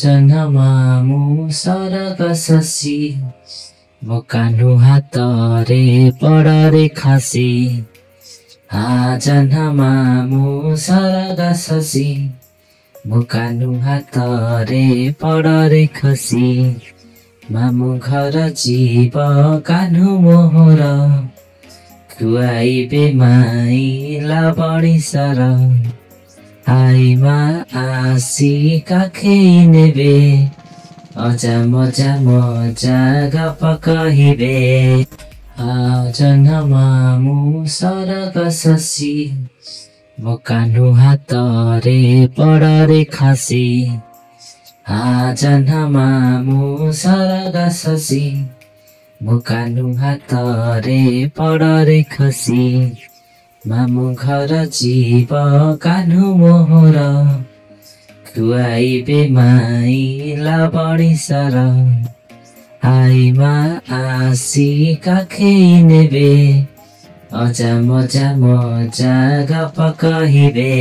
ଜହ୍ନମାମୁଁ ସରଗ ଶଶୀ ମୋ କାହ୍ନୁ ହାତରେ ପଡ଼ରେ ଖାସି। ଜହ୍ନମାମୁଁ ସରଗ ଶଶୀ ମୋ କାହ୍ନୁ ହାତରେ ପଡ଼ରେ ଖସି। ମାମୁଁ ଘର ଯିବ କାହ୍ନୁ ମୋହର ଖୁଆଇବେ ମାଇଲା ବଣିସର। ଆଇ ମା ଆସି କାଖେଇ ନେବେ ଅଜା ମଜା ମଜା ଗପ କହିବେ। ଜହ୍ନମାମୁଁ ସରଗ ଶଶୀ ମୋ କାହ୍ନୁ ହାତରେ ପଡ଼ରେ ଖାସି। ଜହ୍ନମାମୁଁ ସରଗ ଶଶୀ ମୋ କାହ୍ନୁ ହାତରେ ପଡ଼ରେ ଖସି। ମାମୁଁ ଘର ଯିବ କାହ୍ନୁ ମୋହର ଖୁଆଇବେ ମାଇଲା ବଣିସର। ଆଇ ମା ଆସି କାଖେଇ ନେବେ ଅଜା ମଜା ମଜା ଗପ କହିବେ।